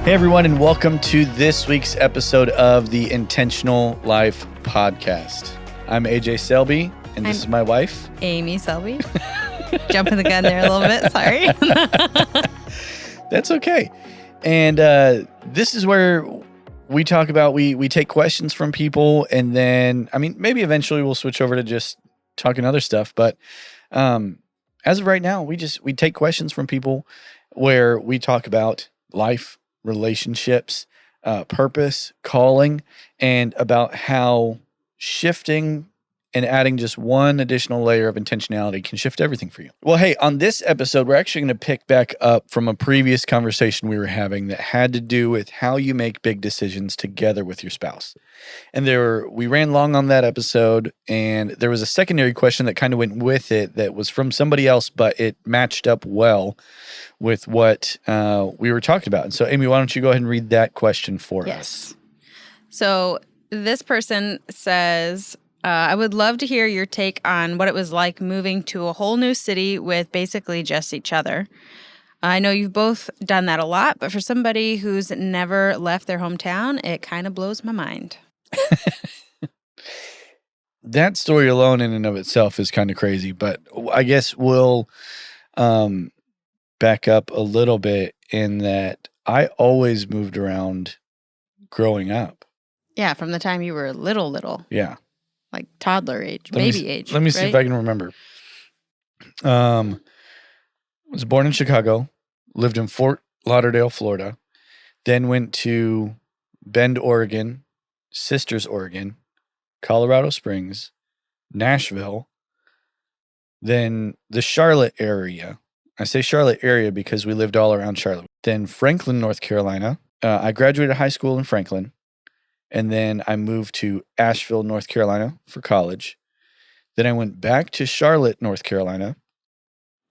Hey, everyone, and welcome to this week's episode of the Intentional Life Podcast. I'm AJ Selby, and this is my wife, Amy Selby. Jumping the gun there a little bit, sorry. That's okay. And this is where we talk about, we take questions from people, and then, maybe eventually we'll switch over to just talking other stuff. But as of right now, we take questions from people where we talk about life, relationships, purpose, calling, and about how shifting and adding just one additional layer of intentionality can shift everything for you. Well, hey, on this episode, we're actually going to pick back up from a previous conversation we were having that had to do with how you make big decisions together with your spouse. And we ran long on that episode, and there was a secondary question that kind of went with it that was from somebody else, but it matched up well with what we were talking about. And so, Amy, why don't you go ahead and read that question for us? So this person says, I would love to hear your take on what it was like moving to a whole new city with basically just each other. I know you've both done that a lot, but for somebody who's never left their hometown, it kind of blows my mind. That story alone in and of itself is kind of crazy, but I guess we'll back up a little bit in that I always moved around growing up. Yeah, from the time you were little. Yeah. Like toddler age, baby age. Let me see if I can remember. Was born in Chicago, lived in Fort Lauderdale, Florida, then went to Bend, Oregon, Sisters, Oregon, Colorado Springs, Nashville, then the Charlotte area. I say Charlotte area because we lived all around Charlotte. Then Franklin, North Carolina. I graduated high school in Franklin. And then I moved to Asheville, North Carolina for college. Then I went back to Charlotte, North Carolina.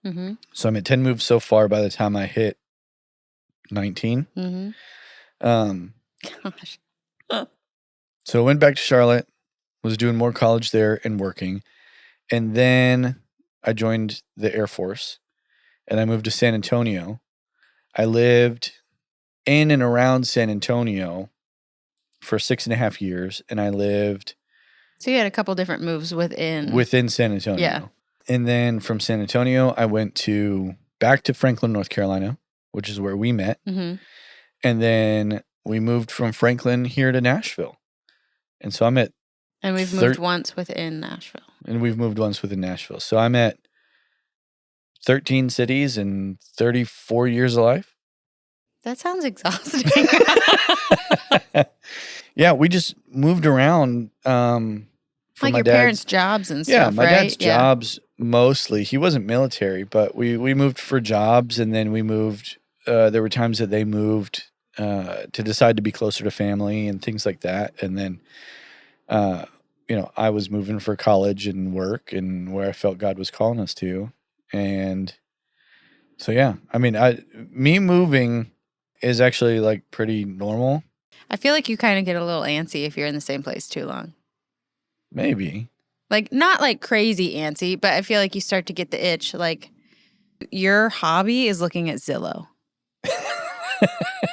Mm-hmm. So I'm at 10 moves so far by the time I hit 19. Mm-hmm. Gosh. So I went back to Charlotte, was doing more college there and working. And then I joined the Air Force and I moved to San Antonio. I lived in and around San Antonio for 6.5 years, and I lived. So you had a couple different moves within San Antonio. Yeah. And then from San Antonio, I went back to Franklin, North Carolina, which is where we met. Mm-hmm. And then we moved from Franklin here to Nashville. And so I'm at. And we've moved once within Nashville. So I'm at 13 cities and 34 years of life. That sounds exhausting. Yeah, we just moved around from like my your parents' jobs and stuff, yeah, my right? dad's jobs mostly. He wasn't military, but we moved for jobs, and then we moved. There were times that they moved to decide to be closer to family and things like that. And then, I was moving for college and work and where I felt God was calling us to. And so, yeah, me moving is actually like pretty normal. I feel like you kind of get a little antsy if you're in the same place too long. Maybe. Like, not like crazy antsy, but I feel like you start to get the itch. Like, your hobby is looking at Zillow.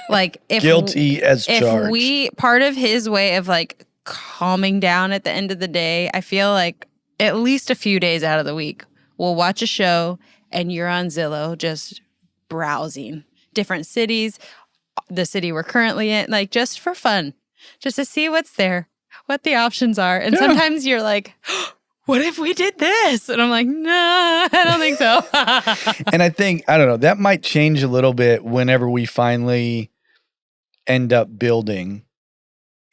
Like, guilty as charged. Part of his way of like calming down at the end of the day, I feel like at least a few days out of the week, we'll watch a show and you're on Zillow just browsing different cities, the city we're currently in, like just for fun, just to see what's there, what the options are. And sometimes you're like, what if we did this? And I'm like, no, I don't think so. And I think, I don't know, that might change a little bit whenever we finally end up building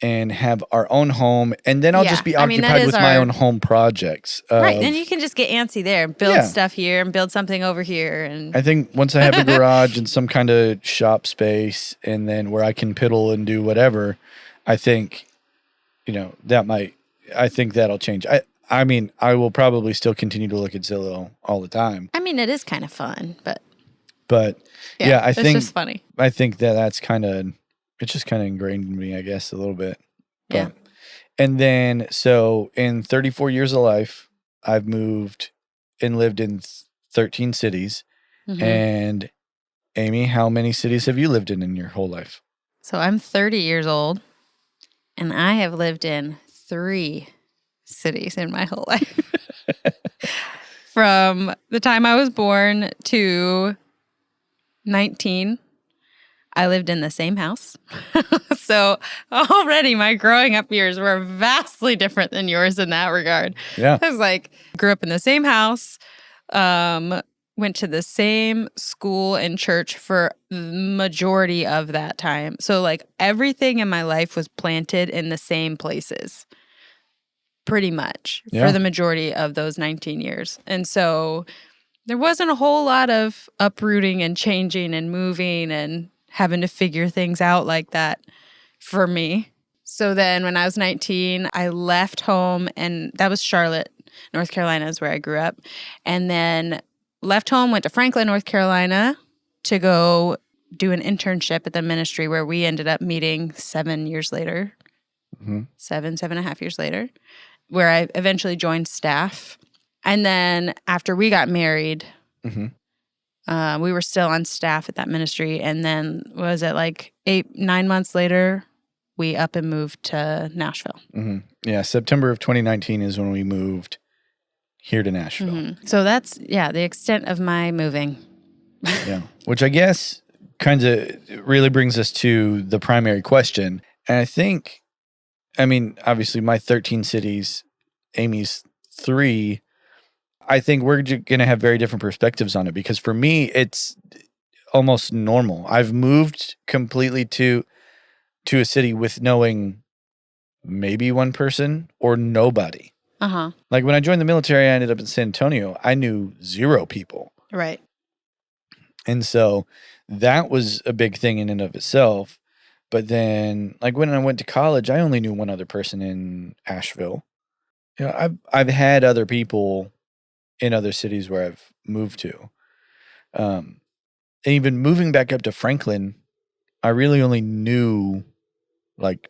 and have our own home. And then I'll just be occupied with my own home projects. Right. Then you can just get antsy there and build stuff here and build something over here. And I think once I have a garage and some kind of shop space and then where I can piddle and do whatever, I think, I think that'll change. I will probably still continue to look at Zillow all the time. It is kind of fun, but I think it's just funny. I think that's it's just kind of ingrained in me, I guess, a little bit. Yeah. And then, so in 34 years of life, I've moved and lived in 13 cities. Mm-hmm. And Amy, how many cities have you lived in your whole life? So I'm 30 years old, and I have lived in 3 cities in my whole life. From the time I was born to 19, I lived in the same house. So already my growing up years were vastly different than yours in that regard. Yeah. I was like, grew up in the same house, went to the same school and church for the majority of that time. So like everything in my life was planted in the same places. Pretty much for the majority of those 19 years. And so there wasn't a whole lot of uprooting and changing and moving and having to figure things out like that for me. So then when I was 19, I left home, and that was Charlotte, North Carolina is where I grew up. And then left home, went to Franklin, North Carolina to go do an internship at the ministry where we ended up meeting 7 years later. 7.5 years later, where I eventually joined staff. And then after we got married, we were still on staff at that ministry. And then was it like 9 months later, we up and moved to Nashville. Yeah, September of 2019 is when we moved here to Nashville. So that's, the extent of my moving. Yeah, which I guess kind of really brings us to the primary question. And I think, I mean, obviously my 13 cities, Amy's 3, I think we're going to have very different perspectives on it, because for me, it's almost normal. I've moved completely to a city with knowing maybe one person or nobody. Like when I joined the military, I ended up in San Antonio. I knew 0 people. Right. And so that was a big thing in and of itself. But then, like when I went to college, I only knew one other person in Asheville. You know, I've had other people in other cities where I've moved to. And even moving back up to Franklin, I really only knew like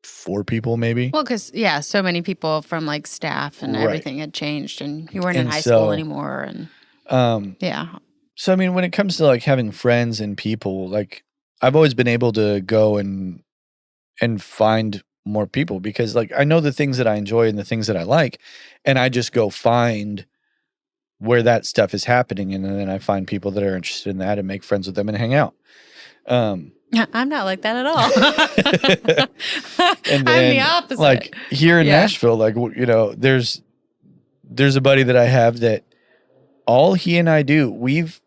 4 people maybe. Well, because, so many people from like staff and everything had changed, and you weren't in high so, school anymore. And So, I mean, when it comes to like having friends and people, like I've always been able to go and find more people, because like I know the things that I enjoy and the things that I like, and I just go find where that stuff is happening, and then I find people that are interested in that and make friends with them and hang out. I'm not like that at all. And then, I'm the opposite. Like here in Nashville, like, you know, there's a buddy that I have that all he and I do, we've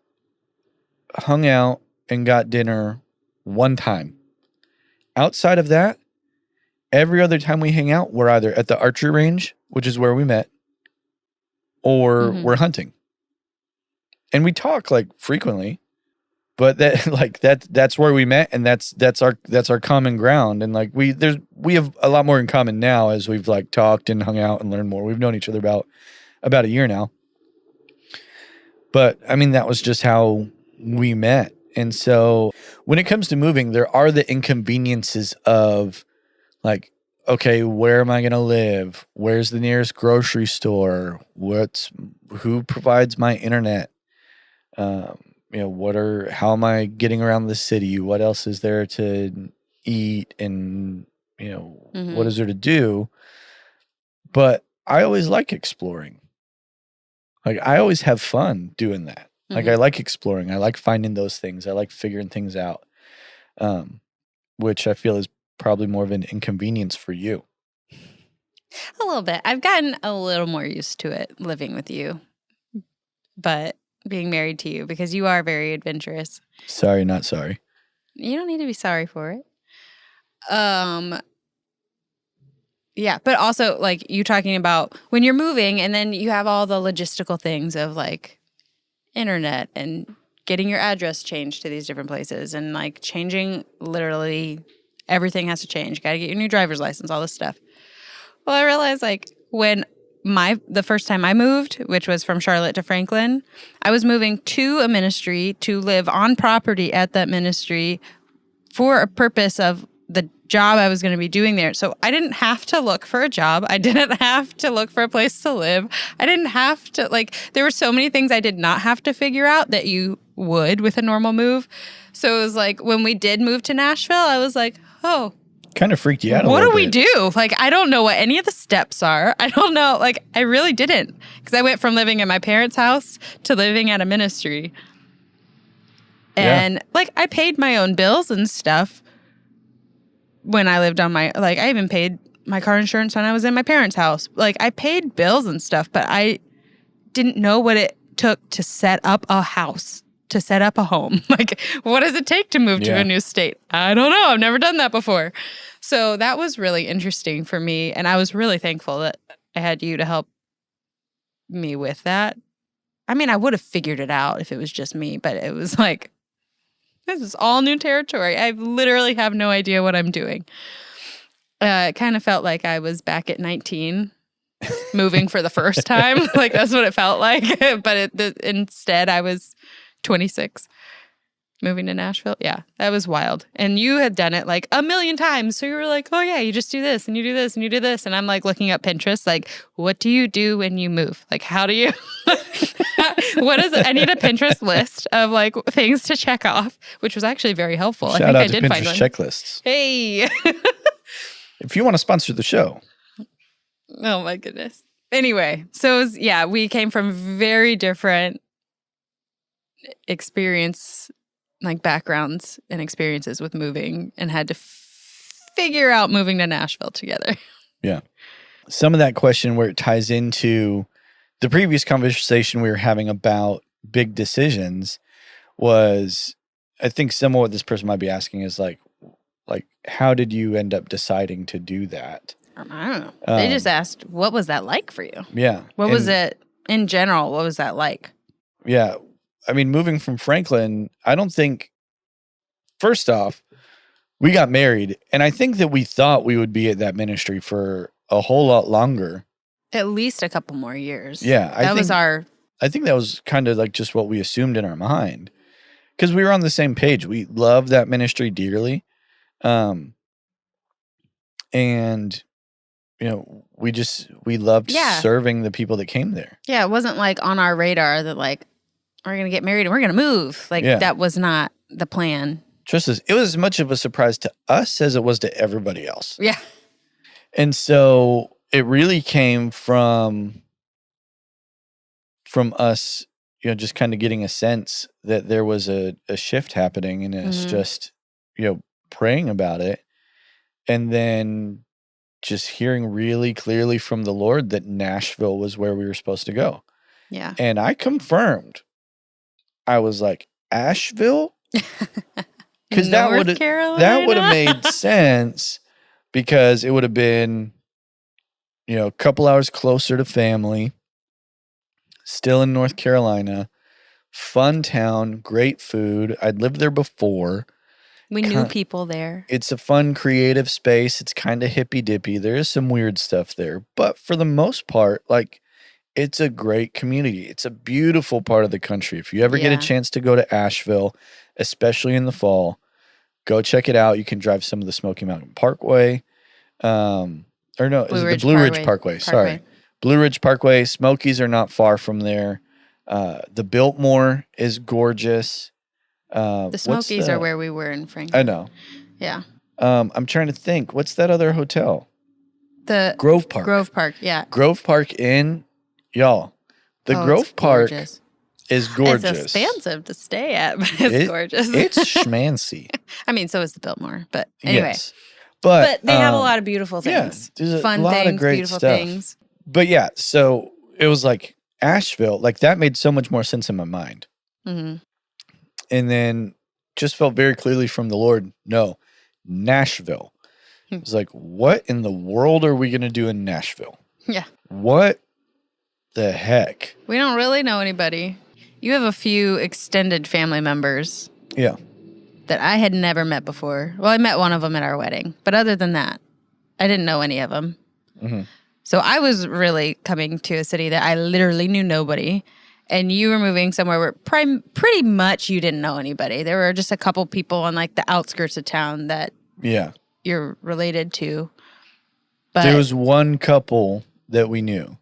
hung out and got dinner one time. Outside of that, every other time we hang out, we're either at the archery range, which is where we met, or we're hunting. And we talk like frequently, but that's where we met, and that's our common ground. And like we have a lot more in common now as we've like talked and hung out and learned more. We've known each other about a year now. But I mean, that was just how we met. And so when it comes to moving, there are the inconveniences of like, okay, where am I going to live? Where's the nearest grocery store? Who provides my internet? You know, how am I getting around the city? What else is there to eat? And, you know, what is there to do? But I always like exploring. Like I always have fun doing that. Like I like exploring. I like finding those things. I like figuring things out, which I feel is probably more of an inconvenience for you. A little bit. I've gotten a little more used to it living with you, but being married to you, because you are very adventurous. Sorry, not sorry. You don't need to be sorry for it. Yeah, but also like you talking about when you're moving, and then you have all the logistical things of like internet and getting your address changed to these different places, and like changing literally everything has to change. Got to get your new driver's license, all this stuff. Well, I realized like when the first time I moved, which was from Charlotte to Franklin, I was moving to a ministry to live on property at that ministry for a purpose of the job I was going to be doing there. So I didn't have to look for a job. I didn't have to look for a place to live. I didn't have to, like, there were so many things I did not have to figure out that you would with a normal move. So it was like when we did move to Nashville, I was like, oh, Kind of freaked you out a what little do we bit. do? Like, I don't know what any of the steps are. I don't know. Like, I really didn't. Because I went from living at my parents' house to living at a ministry. And, like, I paid my own bills and stuff when I lived on my, like, I even paid my car insurance when I was in my parents' house. Like, I paid bills and stuff, but I didn't know what it took to set up a house, to set up a home. Like, what does it take to move to Yeah. a new state? I don't know. I've never done that before. So that was really interesting for me. And I was really thankful that I had you to help me with that. I mean, I would have figured it out if it was just me, but it was like, this is all new territory. I literally have no idea what I'm doing. It kind of felt like I was back at 19, moving for the first time. Like, that's what it felt like. But instead, I was 26, moving to Nashville. Yeah, that was wild. And you had done it like a million times. So you were like, oh, yeah, you just do this and you do this and you do this. And I'm like looking up Pinterest, like, what do you do when you move? Like, how do you... What is it? I need a Pinterest list of like things to check off, which was actually very helpful. Shout I think out I to did find Pinterest one. checklists. Hey. If you want to sponsor the show, Oh my goodness. Anyway, so it was, yeah, we came from very different experience, like backgrounds and experiences with moving, and had to figure out moving to Nashville together. some of that question where it ties into the previous conversation we were having about big decisions was, I think some of what this person might be asking is like, how did you end up deciding to do that? I don't know. They just asked, what was that like for you? Yeah. What was it in general? What was that like? Yeah. I mean, moving from Franklin, I don't think, first off, we got married, and I think that we thought we would be at that ministry for a whole lot longer. At least a couple more years. Yeah. I think that was kind of like just what we assumed in our mind, because we were on the same page. We loved that ministry dearly. And you know, we loved Yeah. serving the people that came there. Yeah, it wasn't like on our radar that like, we're going to get married and we're going to move. Like, Yeah. that was not the plan. Trust us, it was as much of a surprise to us as it was to everybody else. Yeah. And so it really came from us, you know, just kind of getting a sense that there was a shift happening, and it's Mhm. just, you know, praying about it, and then just hearing really clearly from the Lord that Nashville was where we were supposed to go. Yeah. And I confirmed. I was like, Asheville? Because that North would have Carolina? made sense, because it would have been, you know, a couple hours closer to family, still in North Carolina, fun town, great food. I'd lived there before. We knew Ki- people there. It's a fun, creative space. It's kind of hippy dippy. There is some weird stuff there, but for the most part, like, it's a great community. It's a beautiful part of the country. If you ever get Yeah. a chance to go to Asheville, especially in the fall, go check it out. You can drive some of the Smoky Mountain Parkway. Or no, is it the Blue Ridge Parkway? Sorry. Blue Ridge Parkway. Smokies are not far from there. The Biltmore is gorgeous. The what's Smokies are where we were in Franklin. I know. Yeah. I'm trying to think. What's that other hotel? The Grove Park. Grove Park. Yeah. Grove Park Inn. Y'all, the Oh, Grove it's Park gorgeous. is gorgeous. It's expansive to stay at, but it's gorgeous. It's schmancy. I mean, so is the Biltmore. But anyway. Yes. But They have a lot of beautiful yeah, things. there's a Fun lot of things, great beautiful stuff. things. But yeah, so it was like Asheville, like that made so much more sense in my mind. Hmm. And then just felt very clearly from the Lord, no, Nashville. Hmm. It's like, what in the world are we going to do in Nashville? Yeah. What the heck? We don't really know anybody. You have a few extended family members Yeah. that I had never met before. Well, I met one of them at our wedding, but other than that, I didn't know any of them. Mhm. So I was really coming to a city that I literally knew nobody, and you were moving somewhere where pretty much you didn't know anybody. There were just a couple people on like the outskirts of town that Yeah. you're related to. But There was one couple that we knew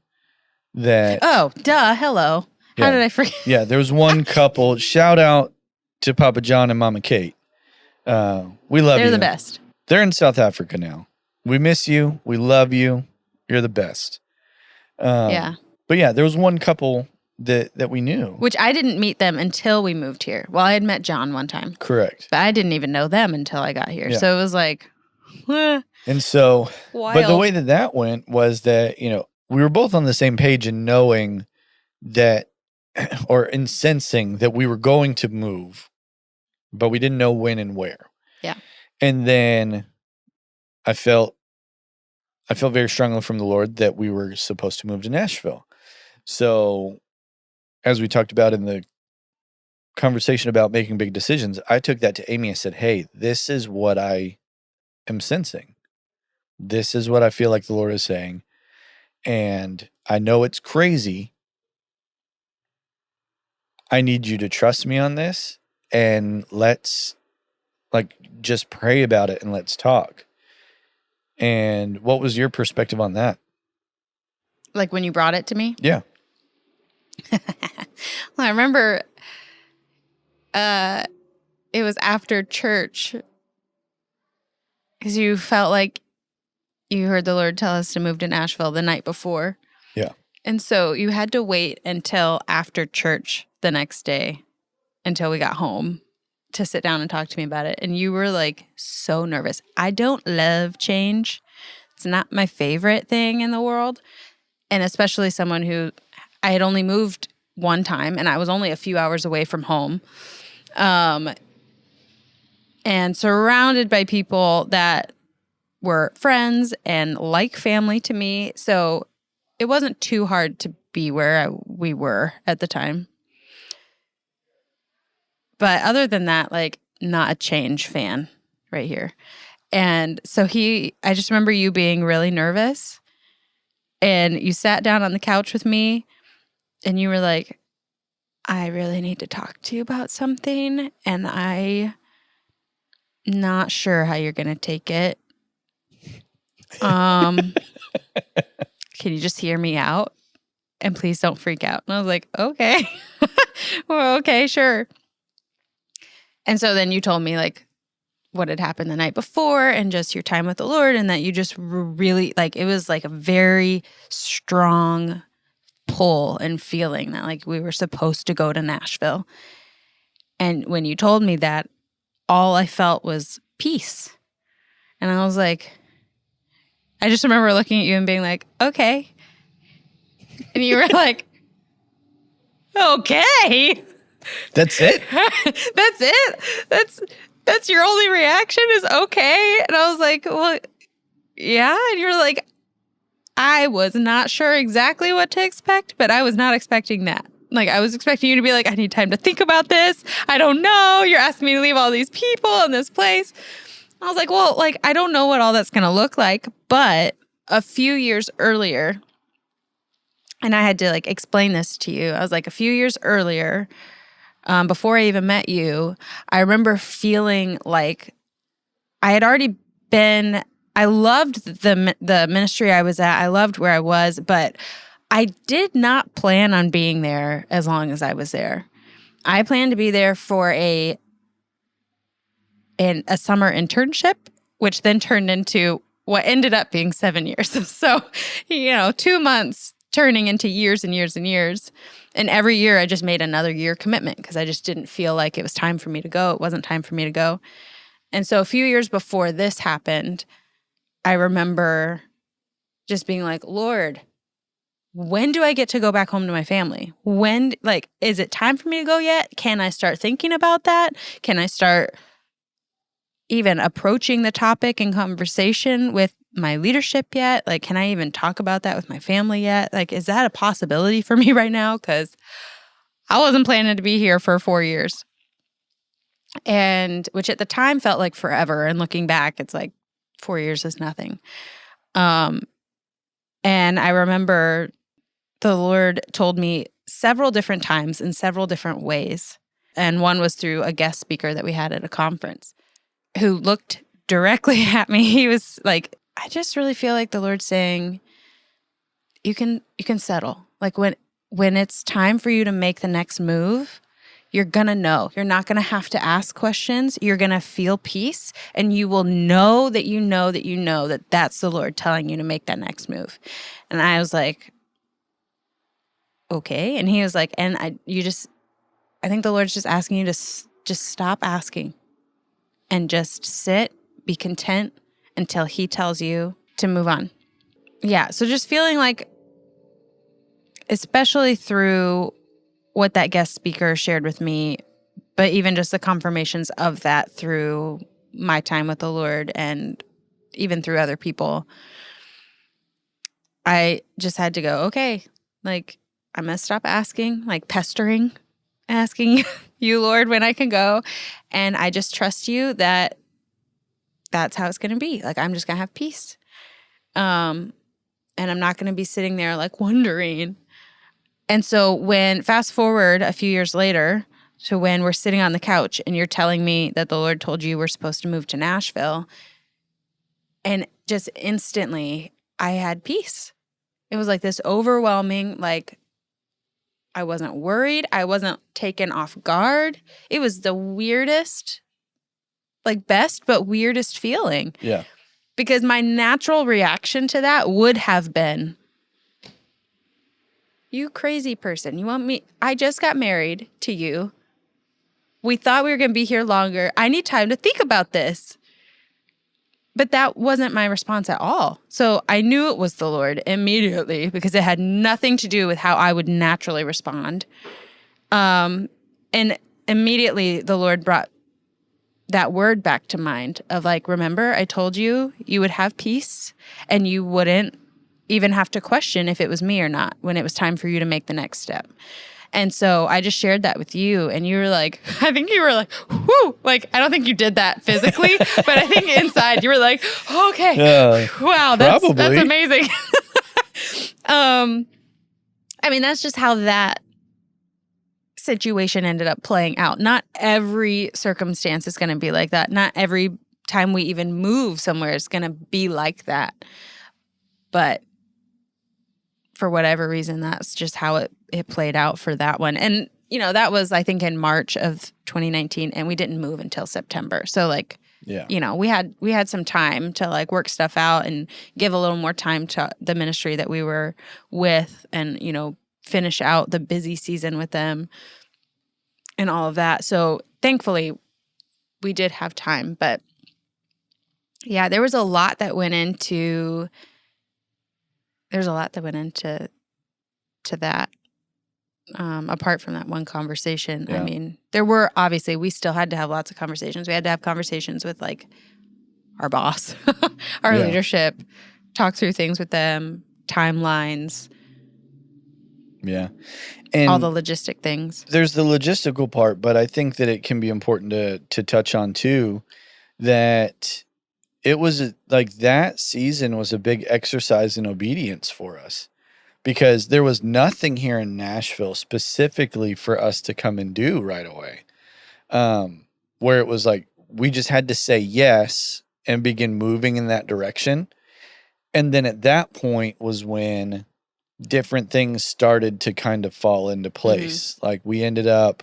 that. oh, duh, hello. How Yeah. did I forget? Yeah, there was one couple. Shout out to Papa John and Mama Kate. We love you. They're the best. They're in South Africa now. We miss you. We love you. You're the best. Yeah. But yeah, there was one couple that we knew. Which I didn't meet them until we moved here. Well, I had met John one time, Correct. but I didn't even know them until I got here. Yeah. So it was like, And so, wild. but the way that went was that, we were both on the same page in knowing that, or in sensing that we were going to move, but we didn't know when and where. Yeah. And then I felt very strongly from the Lord that we were supposed to move to Nashville. So as we talked about in the conversation about making big decisions, I took that to Amy and said, hey, this is what I am sensing. This is what I feel like the Lord is saying. And I know it's crazy. I need you to trust me on this, and let's just pray about it and let's talk. And what was your perspective on that? Like when you brought it to me? Yeah. Well, I remember it was after church because you felt like you heard the Lord tell us to move to Nashville the night before. Yeah. And so you had to wait until after church the next day until we got home to sit down and talk to me about it. And you were like so nervous. I don't love change. It's not my favorite thing in the world. And especially someone who I had only moved one time and I was only a few hours away from home. And surrounded by people that were friends and like family to me. So it wasn't too hard to be where we were at the time. But other than that, not a change fan right here. And so I just remember you being really nervous. And you sat down on the couch with me and you were like, I really need to talk to you about something. And I'm not sure how you're going to take it. Can you just hear me out? And please don't freak out. And I was like, okay. Well, okay, sure. And so then you told me what had happened the night before and just your time with the Lord, and that you just really it was a very strong pull and feeling that we were supposed to go to Nashville. And when you told me that, all I felt was peace. And I was like, I just remember looking at you and being like, okay. And you were like, okay. That's it? That's it? That's your only reaction is okay? And I was like, well, yeah. And you were like, I was not sure exactly what to expect, but I was not expecting that. I was expecting you to be like, I need time to think about this. I don't know. You're asking me to leave all these people in this place. I was like, well, I don't know what all that's going to look like, but a few years earlier, and I had to explain this to you. I was like, a few years earlier, before I even met you, I remember feeling like I had already been, I loved the ministry I was at. I loved where I was, but I did not plan on being there as long as I was there. I planned to be there for a summer internship, which then turned into what ended up being 7 years. So, 2 months turning into years and years and years. And every year I just made another year commitment because I just didn't feel like it was time for me to go. It wasn't time for me to go. And so a few years before this happened, I remember just being like, Lord, when do I get to go back home to my family? When, is it time for me to go yet? Can I start thinking about that? Can I start even approaching the topic in conversation with my leadership yet? Can I even talk about that with my family yet? Is that a possibility for me right now? Because I wasn't planning to be here for 4 years. And which at the time felt like forever. And looking back, it's 4 years is nothing. And I remember the Lord told me several different times in several different ways. And one was through a guest speaker that we had at a conference who looked directly at me. He was like, I just really feel like the Lord's saying, you can settle. Like when it's time for you to make the next move, you're going to know. You're not going to have to ask questions. You're going to feel peace, and you will know that you know that you know that that's the Lord telling you to make that next move. And I was like, okay. And he was like, and I think the Lord's just asking you to just stop asking and just sit, be content until he tells you to move on. Yeah. So just feeling like, especially through what that guest speaker shared with me, but even just the confirmations of that through my time with the Lord and even through other people, I just had to go, okay, like I'm going to stop asking, like pestering, asking you, Lord, when I can go. And I just trust you that that's how it's going to be. Like, I'm just going to have peace. And I'm not going to be sitting there like wondering. And so when fast forward a few years later to when we're sitting on the couch and you're telling me that the Lord told you we're supposed to move to Nashville, and just instantly I had peace. It was like this overwhelming, like I wasn't worried. I wasn't taken off guard. It was the weirdest, like best, but weirdest feeling. Yeah. Because my natural reaction to that would have been, you crazy person. You want me? I just got married to you. We thought we were going to be here longer. I need time to think about this. But that wasn't my response at all. So I knew it was the Lord immediately because it had nothing to do with how I would naturally respond. And immediately the Lord brought that word back to mind of like, remember, I told you you would have peace and you wouldn't even have to question if it was me or not when it was time for you to make the next step. And so I just shared that with you, and you were like, I think you were like, whoo, like, I don't think you did that physically, but I think inside you were like, okay, wow, that's amazing. I mean, that's just how that situation ended up playing out. Not every circumstance is going to be like that. Not every time we even move somewhere is going to be like that. But for whatever reason, that's just how it played out for that one. And, you know, that was, I think, in March of 2019, and we didn't move until September. So, like, yeah, you know, we had some time to, like, work stuff out and give a little more time to the ministry that we were with and, you know, finish out the busy season with them and all of that. So, thankfully, we did have time. But, yeah, there was a lot that went into... There's a lot that went into that, apart from that one conversation. Yeah. I mean, there were, obviously, we still had to have lots of conversations. We had to have conversations with, like, our boss, our leadership, talk through things with them, timelines. Yeah. And all the logistic things. There's the logistical part, but I think that it can be important to touch on, too, that it was like that season was a big exercise in obedience for us because there was nothing here in Nashville specifically for us to come and do right away. Where it was like, we just had to say yes and begin moving in that direction. And then at that point was when different things started to kind of fall into place. Like we ended up,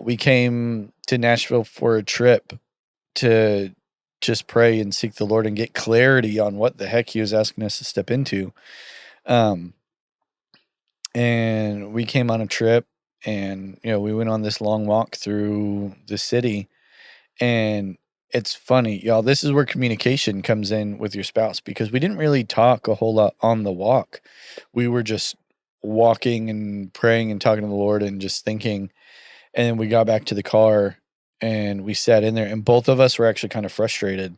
we came to Nashville for a trip to just pray and seek the Lord and get clarity on what the heck he was asking us to step into. And we came on a trip and, you know, we went on this long walk through the city. And it's funny, y'all, this is where communication comes in with your spouse because we didn't really talk a whole lot on the walk. We were just walking and praying and talking to the Lord and just thinking. And then we got back to the car and we sat in there and both of us were actually kind of frustrated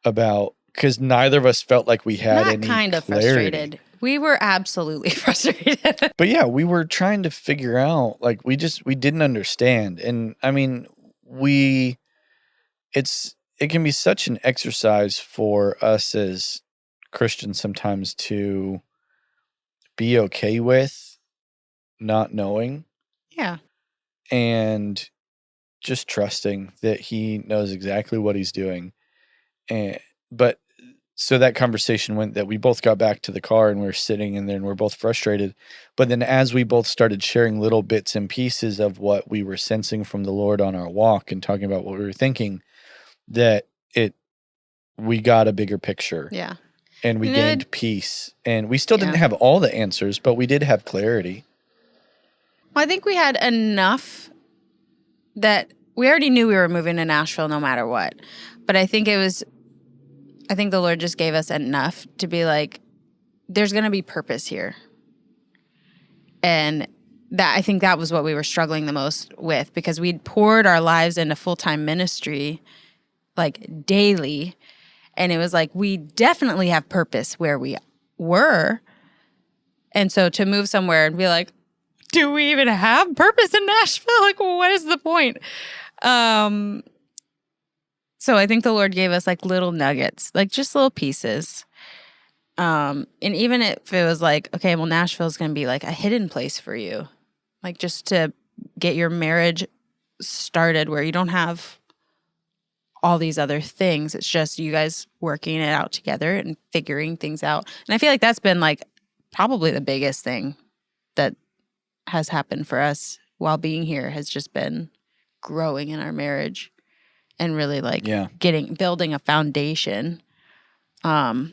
about, because neither of us felt like we had any kind of clarity. Frustrated. We were absolutely frustrated. But yeah, we were trying to figure out, like, we didn't understand. And I mean, it can be such an exercise for us as Christians sometimes to be okay with not knowing. Yeah. And just trusting that he knows exactly what he's doing But so that conversation went that we both got back to the car and we were sitting and then we're both frustrated. But then as we both started sharing little bits and pieces of what we were sensing from the Lord on our walk and talking about what we were thinking, that we got a bigger picture. Yeah. And we And gained peace. And we still didn't Yeah. have all the answers, but we did have clarity. Well, I think we had enough that we already knew we were moving to Nashville no matter what. But I think the Lord just gave us enough to be like, there's going to be purpose here. And I think that was what we were struggling the most with, because we'd poured our lives into full-time ministry like daily. And it was like, we definitely have purpose where we were. And so to move somewhere and be like, do we even have purpose in Nashville? Like, what is the point? So I think the Lord gave us like little nuggets, like just little pieces. And even if it was like, okay, well, Nashville's going to be like a hidden place for you, like just to get your marriage started where you don't have all these other things. It's just you guys working it out together and figuring things out. And I feel like that's been like probably the biggest thing that has happened for us while being here, has just been growing in our marriage and really like building a foundation. But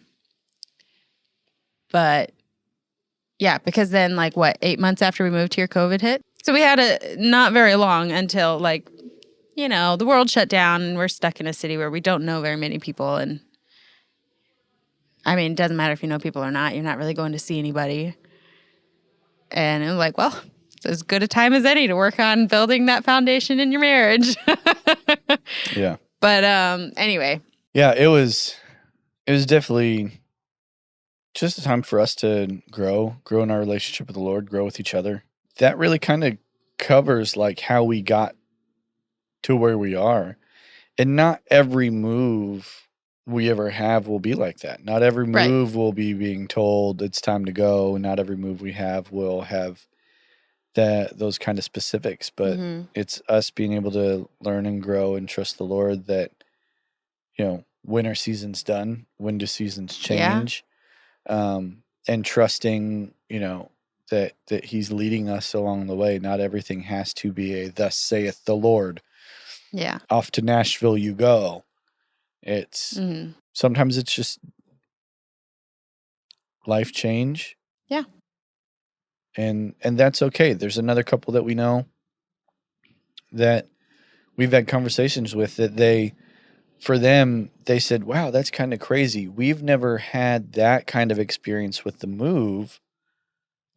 yeah, because then like 8 months after we moved here, COVID hit. So we had not very long until like, the world shut down and we're stuck in a city where we don't know very many people. And I mean, it doesn't matter if you know people or not. You're not really going to see anybody. And it was like, well, it's as good a time as any to work on building that foundation in your marriage. Yeah. But anyway. Yeah, it was definitely just a time for us to grow in our relationship with the Lord, grow with each other. That really kind of covers like how we got to where we are. And not every move we ever have will be like that. Not every move will be being told it's time to go. Not every move we have will have those kind of specifics, but it's us being able to learn and grow and trust the Lord that, when our season's done, when do seasons change? And trusting, that he's leading us along the way. Not everything has to be a thus saith the Lord. Yeah. Off to Nashville you go. It's sometimes it's just life change. Yeah. And that's okay. There's another couple that we know that we've had conversations with that for them, they said, wow, that's kind of crazy. We've never had that kind of experience with the move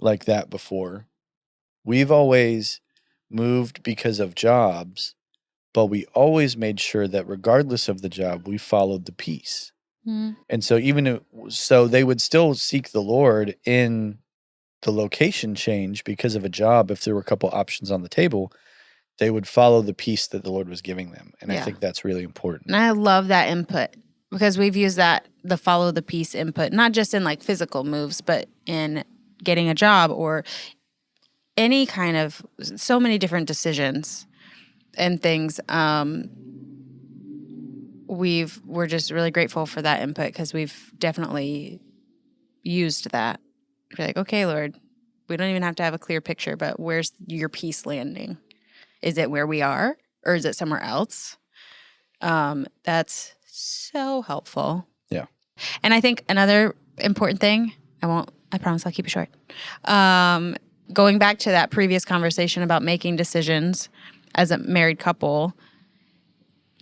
like that before. We've always moved because of jobs, but we always made sure that regardless of the job, we followed the peace. And so so they would still seek the Lord in the location change because of a job. If there were a couple options on the table, they would follow the peace that the Lord was giving them. And I think that's really important. And I love that input, because we've used the follow the peace input, not just in like physical moves, but in getting a job or any kind of so many different decisions and things. We're just really grateful for that input, because we've definitely used that. We're like, okay, Lord, we don't even have to have a clear picture, but where's your peace landing? Is it where we are, or is it somewhere else? That's so helpful. Yeah. And I think another important thing, I promise I'll keep it short. Going back to that previous conversation about making decisions as a married couple,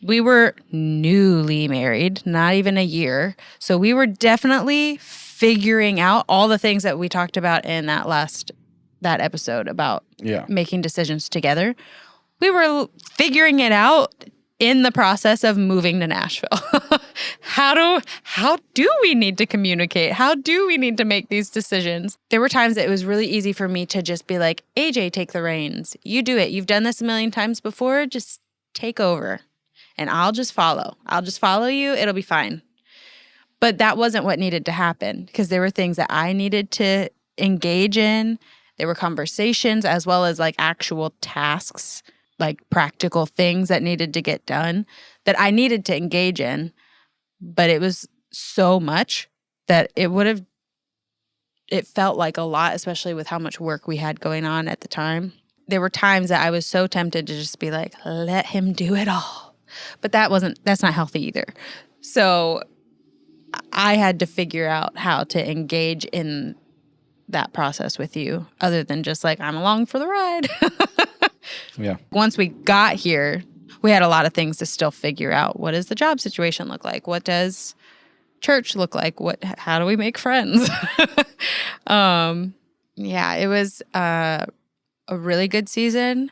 we were newly married, not even a year. So we were definitely figuring out all the things that we talked about in that episode about making decisions together. We were figuring it out in the process of moving to Nashville. How do we need to communicate? How do we need to make these decisions? There were times that it was really easy for me to just be like, AJ, take the reins. You do it. You've done this a million times before. Just take over and I'll just follow. I'll just follow you. It'll be fine. But that wasn't what needed to happen, because there were things that I needed to engage in. There were conversations as well as like actual tasks, like practical things that needed to get done that I needed to engage in. but it was so much that it felt like a lot, especially with how much work we had going on at the time. There were times that I was so tempted to just be like, let him do it all. But that's not healthy either. So I had to figure out how to engage in that process with you other than just like, I'm along for the ride. Yeah. Once we got here, we had a lot of things to still figure out. What does the job situation look like? What does church look like? How do we make friends? Yeah, it was a really good season.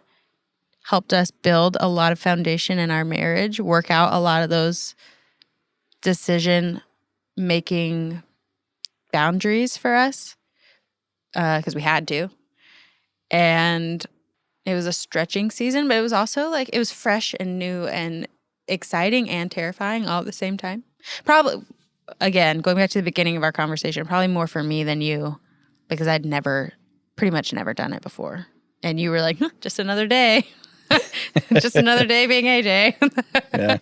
Helped us build a lot of foundation in our marriage, work out a lot of those decision-making boundaries for us because we had to. And it was a stretching season, but it was also like it was fresh and new and exciting and terrifying all at the same time. Probably, again, going back to the beginning of our conversation, probably more for me than you because I'd pretty much never done it before. And you were like, just another day. Just another day being AJ. Yeah.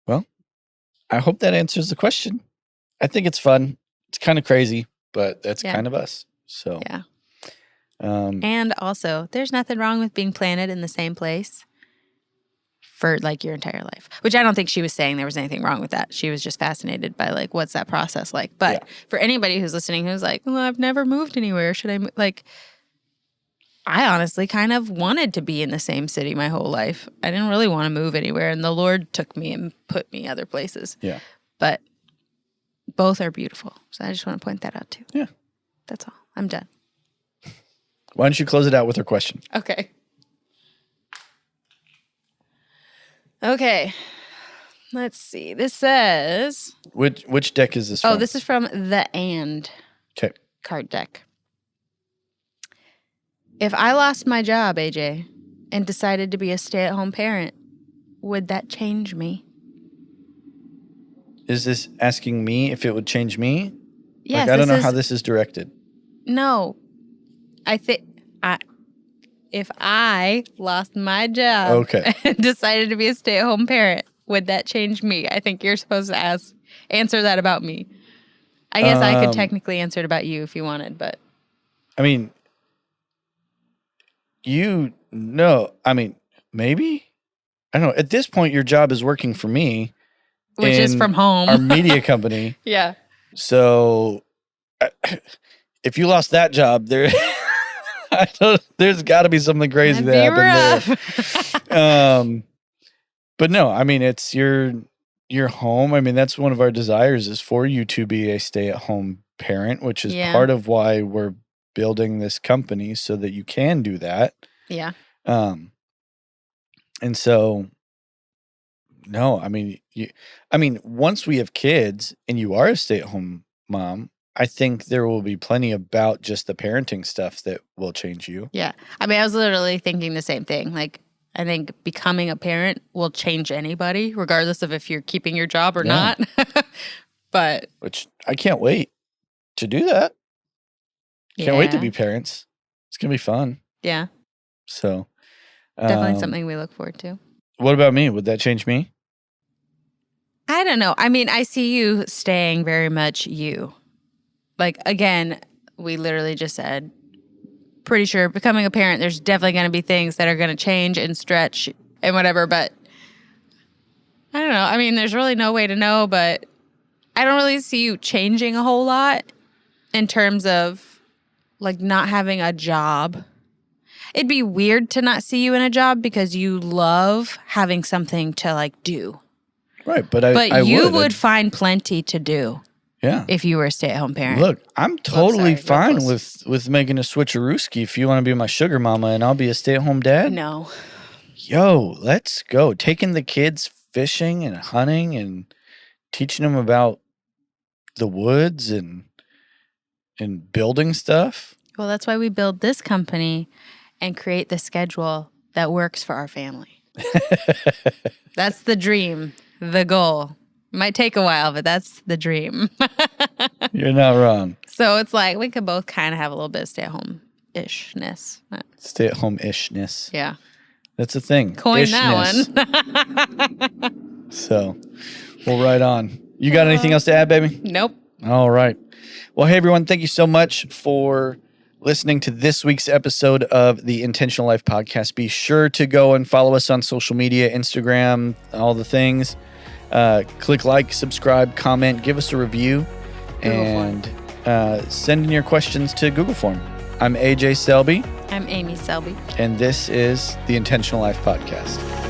Well, I hope that answers the question. I think it's fun. It's kind of crazy, but that's kind of us. So, yeah. And also, there's nothing wrong with being planted in the same place for like your entire life, which I don't think she was saying there was anything wrong with that. She was just fascinated by like, what's that process like? But for anybody who's listening who's like, well, I've never moved anywhere. Should I like, I honestly kind of wanted to be in the same city my whole life. I didn't really want to move anywhere. And the Lord took me and put me other places. Yeah. But both are beautiful. So I just want to point that out too. Yeah. That's all. I'm done. Why don't you close it out with her question? Okay. Okay. Let's see. This says... Which deck is this from? Oh, this is from the And card deck. If I lost my job, AJ, and decided to be a stay-at-home parent, would that change me? Is this asking me if it would change me? Yes. Like, I don't know how this is directed. No. If I lost my job and decided to be a stay-at-home parent, would that change me? I think you're supposed to answer that about me. I guess I could technically answer it about you if you wanted, but... I mean, maybe? I don't know. At this point, your job is working for me. Which is from home. Our media company. Yeah. So, if you lost that job, there's got to be something crazy that happened there. But no, I mean, it's your home. I mean, that's one of our desires is for you to be a stay-at-home parent, which is part of why we're building this company so that you can do that. Yeah. And so, no, I mean, once we have kids and you are a stay-at-home mom, I think there will be plenty about just the parenting stuff that will change you. Yeah. I mean, I was literally thinking the same thing. Like, I think becoming a parent will change anybody, regardless of if you're keeping your job or not. But which I can't wait to do that. Can't wait to be parents. It's going to be fun. Yeah. So. Definitely something we look forward to. What about me? Would that change me? I don't know. I mean, I see you staying very much you. Like, again, we literally just said, pretty sure becoming a parent, there's definitely going to be things that are going to change and stretch and whatever. But I don't know. I mean, there's really no way to know, but I don't really see you changing a whole lot in terms of like not having a job. It'd be weird to not see you in a job because you love having something to like do. Right, but you would find plenty to do. Yeah. If you were a stay-at-home parent. Look, I'm totally fine with making a switcherooski if you want to be my sugar mama and I'll be a stay-at-home dad. No. Yo, let's go. Taking the kids fishing and hunting and teaching them about the woods and building stuff. Well, that's why we build this company and create the schedule that works for our family. That's the dream, the goal. Might take a while, but that's the dream. You're not wrong. So it's like we could both kind of have a little bit of stay-at-home-ishness. Stay-at-home-ishness. Yeah. That's a thing. Coin that one. So, well, right on. You got anything else to add, baby? Nope. All right. Well, hey, everyone, thank you so much for listening to this week's episode of the Intentional Life Podcast. Be sure to go and follow us on social media, Instagram, all the things. Click like, subscribe, comment, give us a review, and send in your questions to Google Form. I'm AJ Selby. I'm Amy Selby. And this is the Intentional Life Podcast.